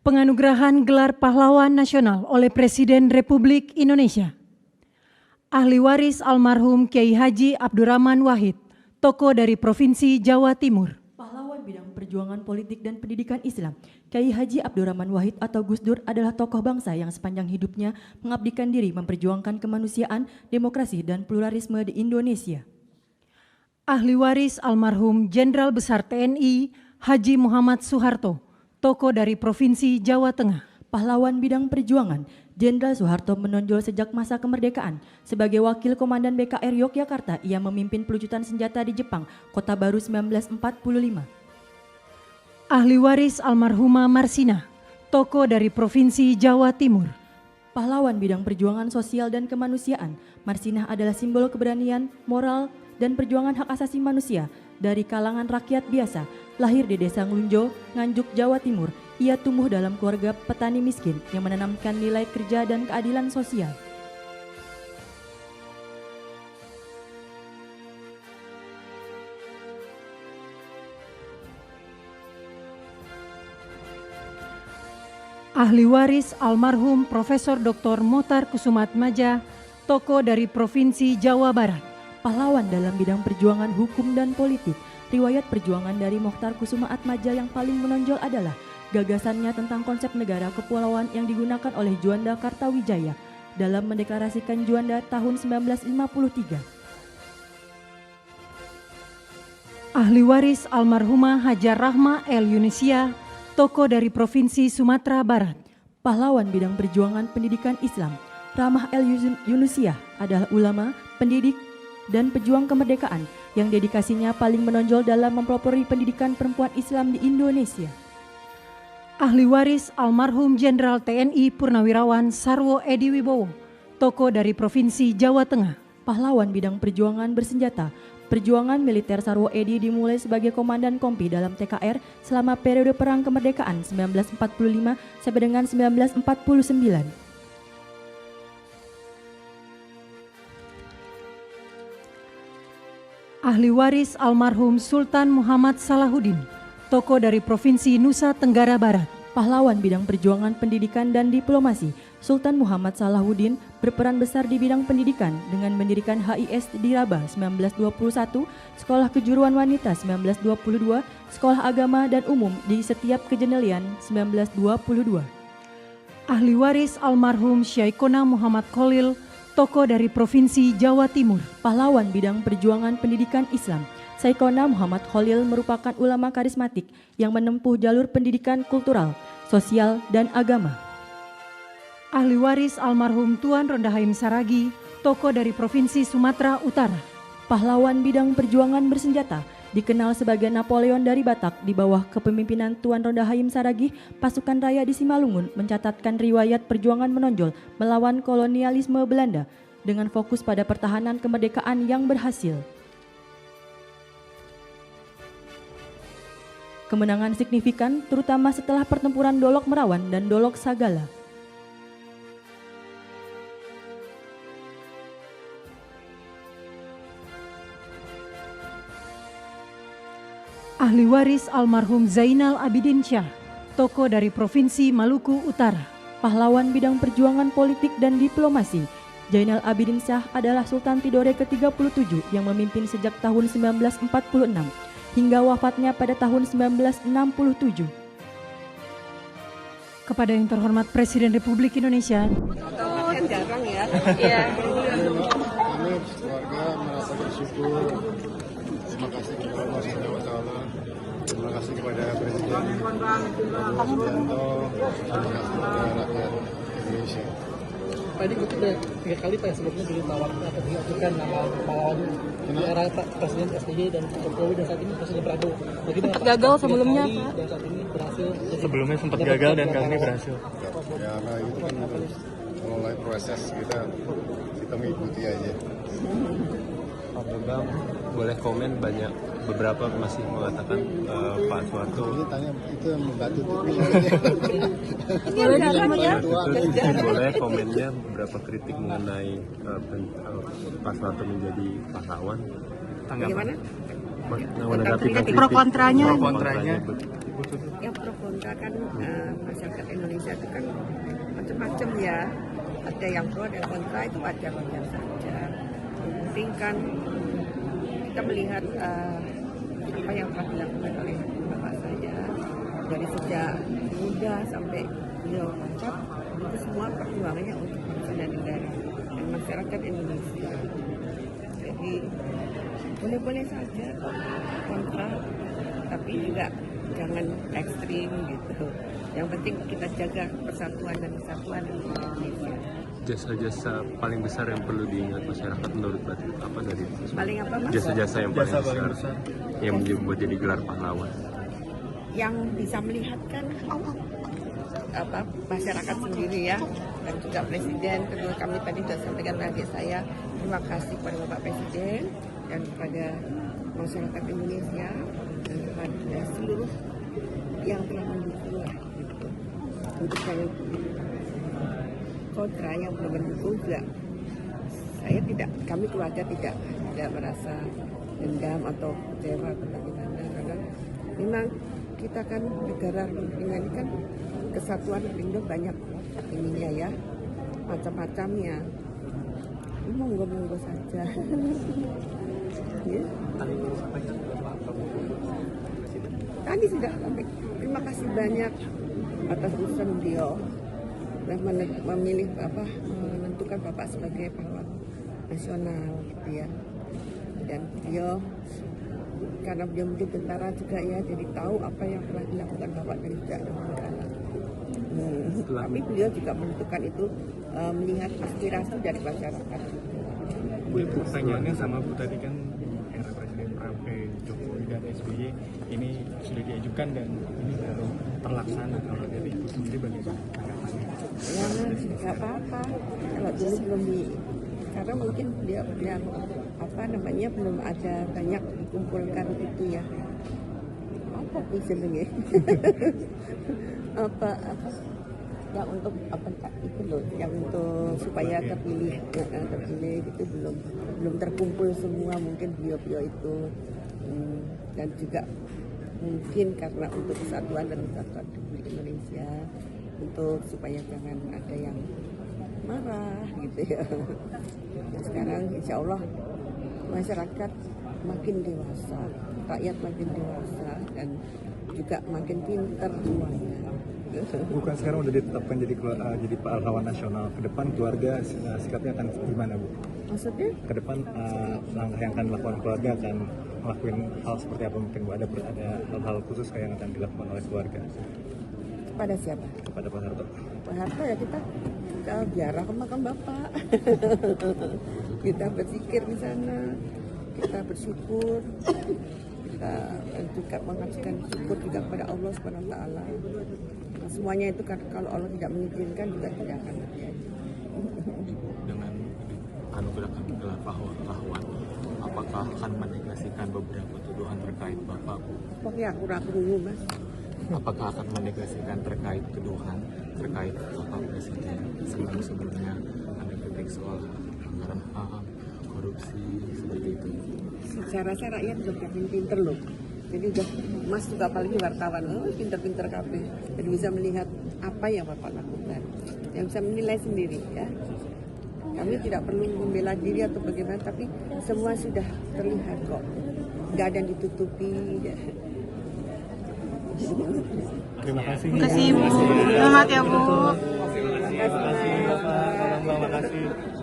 Penganugerahan Gelar Pahlawan Nasional oleh Presiden Republik Indonesia. Ahli waris almarhum Kiai Haji Abdurrahman Wahid, tokoh dari Provinsi Jawa Timur. Pahlawan bidang perjuangan politik dan pendidikan Islam, Kiai Haji Abdurrahman Wahid atau Gus Dur adalah tokoh bangsa yang sepanjang hidupnya mengabdikan diri memperjuangkan kemanusiaan, demokrasi, dan pluralisme di Indonesia. Ahli waris almarhum Jenderal Besar TNI Haji Muhammad Soeharto, tokoh dari Provinsi Jawa Tengah. Pahlawan bidang perjuangan, Jenderal Soeharto menonjol sejak masa kemerdekaan. Sebagai wakil komandan BKR Yogyakarta, ia memimpin pelucutan senjata di Jepang, Kota Baru 1945. Ahli waris almarhumah Marsina, tokoh dari Provinsi Jawa Timur. Pahlawan bidang perjuangan sosial dan kemanusiaan, Marsinah adalah simbol keberanian, moral, dan perjuangan hak asasi manusia dari kalangan rakyat biasa. Lahir di Desa Nglunjo, Nganjuk, Jawa Timur, ia tumbuh dalam keluarga petani miskin yang menanamkan nilai kerja dan keadilan sosial. Ahli waris almarhum Profesor Dr. Mokhtar Kusumaatmadja, tokoh dari Provinsi Jawa Barat. Pahlawan dalam bidang perjuangan hukum dan politik, riwayat perjuangan dari Mokhtar Kusumaatmadja yang paling menonjol adalah gagasannya tentang konsep negara kepulauan yang digunakan oleh Juanda Kartawijaya dalam mendeklarasikan Juanda tahun 1953. Ahli waris almarhumah Hajar Rahma El Yunisia, tokoh dari Provinsi Sumatera Barat. Pahlawan bidang perjuangan pendidikan Islam, Rahmah El Yunisia adalah ulama, pendidik, dan pejuang kemerdekaan yang dedikasinya paling menonjol dalam mempelopori pendidikan perempuan Islam di Indonesia. Ahli waris almarhum Jenderal TNI Purnawirawan Sarwo Edi Wibowo, tokoh dari Provinsi Jawa Tengah. Pahlawan bidang perjuangan bersenjata, perjuangan militer Sarwo Edi dimulai sebagai komandan kompi dalam TKR selama periode Perang Kemerdekaan 1945 sampai dengan 1949. Ahli waris almarhum Sultan Muhammad Salahuddin, tokoh dari Provinsi Nusa Tenggara Barat. Pahlawan bidang perjuangan pendidikan dan diplomasi, Sultan Muhammad Salahuddin berperan besar di bidang pendidikan dengan mendirikan HIS di Rabah 1921, Sekolah Kejuruan Wanita 1922, Sekolah Agama dan Umum di setiap Kejenelian 1922. Ahli waris almarhum Syaikona Muhammad Khalil, tokoh dari Provinsi Jawa Timur. Pahlawan bidang perjuangan pendidikan Islam, Syaikona Muhammad Khalil merupakan ulama karismatik yang menempuh jalur pendidikan kultural, sosial, dan agama. Ahli waris almarhum Tuan Rondahaim Saragi, tokoh dari Provinsi Sumatera Utara. Pahlawan bidang perjuangan bersenjata, dikenal sebagai Napoleon dari Batak di bawah kepemimpinan Tuan Rondahaim Saragi, pasukan raya di Simalungun mencatatkan riwayat perjuangan menonjol melawan kolonialisme Belanda dengan fokus pada pertahanan kemerdekaan yang berhasil. Kemenangan signifikan terutama setelah pertempuran Dolok Merawan dan Dolok Sagala. Ahli waris almarhum Zainal Abidin Syah, tokoh dari Provinsi Maluku Utara. Pahlawan bidang perjuangan politik dan diplomasi, Zainal Abidin Syah adalah Sultan Tidore ke-37 yang memimpin sejak tahun 1946 hingga wafatnya pada tahun 1967. Kepada yang terhormat Presiden Republik Indonesia. Jarang ya. Iya. Kami keluarga merasa bersyukur. Terima kasih kepada Allah Subhanahu wa taala. Terima kasih kepada Presiden Prabowo Subianto. Terima kasih kepada rakyat Indonesia. Tadi itu udah 3 kali Pak sebelumnya ditawarkan atau diajukan nama pahlawan di era Presiden SBY dan Jokowi dan saat ini Presiden Prabowo. Bagaimana Pak? Gagal sebelumnya Pak. Dan saat ini berhasil. Sebelumnya sempat gagal dan kali ini berhasil. Ya, nah itu kan mulai proses kita mengikuti aja. Pak Bambang, boleh komen banyak beberapa masih mengatakan Pak Soeharto. Ini tanya itu yang membantu Boleh komennya beberapa kritik mengenai Pak Soeharto menjadi pahlawan. Bagaimana? menanggapi kritik. Pro kontranya. Yang pro kontra kan masyarakat Indonesia itu kan macam-macam ya. Ada yang pro, ada yang kontra, itu wajar-wajar saja. Yang penting kan kita melihat apa yang telah dilakukan oleh bapak saya dari sejak muda sampai beliau wafat, itu semua perjuangannya untuk bangsa dan negara dan masyarakat Indonesia. Jadi boleh-boleh saja kontra, tapi juga jangan ekstrim gitu. Yang penting kita jaga persatuan dan kesatuan Indonesia. Jasa-jasa paling besar yang perlu diingat masyarakat menurut Bapak apa dari itu? Paling apa Mas? Jasa-jasa yang paling besar yang membuat jadi gelar pahlawan. Yang bisa melihatkan masyarakat sendiri ya, dan juga Presiden. Kedua kami tadi sudah sampaikan adik saya, terima kasih kepada Bapak Presiden dan kepada masyarakat Indonesia dan kepada seluruh yang telah mendukung lah, gitu. Untuk yang kontra yang belum mendukung juga, kami keluarga tidak merasa dendam atau kecewa atau bagaimana, karena memang kita kan negara ini kan kesatuan Indo banyak ininya ya, macam-macamnya. Monggo saja. Ya. Tadi sudah sampai. Terima kasih banyak atas urusan beliau dan memilih menentukan Bapak sebagai pahlawan nasional gitu ya. Dan beliau karena beliau mungkin tentara juga ya, jadi tahu apa yang telah dilakukan Bapak dari sejak dahulu kala. Tapi beliau juga menentukan itu melihat aspirasi dari masyarakat. Bu, pertanyaannya sama Bu tadi kan era Presiden Jokowi dan SBY ini sudah diajukan dan ini baru terlaksana. Kalau dari itu sendiri bagaimana tanggapannya? Ya nggak apa-apa. Kalau dulu karena mungkin dia yang belum ada banyak dikumpulkan itu ya. Apa jenenge? apa yang untuk itu loh, yang untuk supaya terpilih itu belum terkumpul semua, mungkin beliau itu dan juga mungkin karena untuk kesatuan dan kesatuan Republik Indonesia, untuk supaya jangan ada yang marah gitu ya. Nah, sekarang insya Allah masyarakat makin dewasa, rakyat makin dewasa dan juga makin pintar semuanya. Bukan sekarang udah ditetapkan jadi pahlawan nasional. Ke depan keluarga sikapnya akan gimana, Bu? Maksudnya? Ke depan langkah yang akan dilakukan keluarga akan melakukan hal seperti apa mungkin, Bu? Ada hal-hal khusus yang akan dilakukan oleh keluarga? Kepada siapa? Kepada Pak Harto. Pak Harto ya kita ziarah ke makam Bapak. Kita berzikir di sana, kita bersyukur, kita juga mengajukan syukur juga kepada Allah Subhanahu wa Ta'ala. Nah, semuanya itu kan kalau Allah tidak mengizinkan juga tidak akan terjadi. Dengan anugerahkan gelar pahlawan, apakah akan menegasikan beberapa tuduhan terkait Bapak? Pokoknya aku ragu Mas. Apakah akan menegasikan terkait tuduhan terkait Bapak Presiden sebelumnya ada kritik soal anggaran HAM, korupsi seperti itu? Saya rasa rakyat sudah pinter loh. Jadi udah Mas juga apalagi wartawan, pinter-pinter kabeh. Jadi bisa melihat apa yang Bapak lakukan. Yang bisa menilai sendiri ya. Kami tidak perlu membela diri atau bagaimana, tapi semua sudah terlihat kok. Nggak ada yang ditutupi. Ya. Terima kasih. Terima kasih Bu. Selamat ya Bu. Terima kasih. Terima kasih.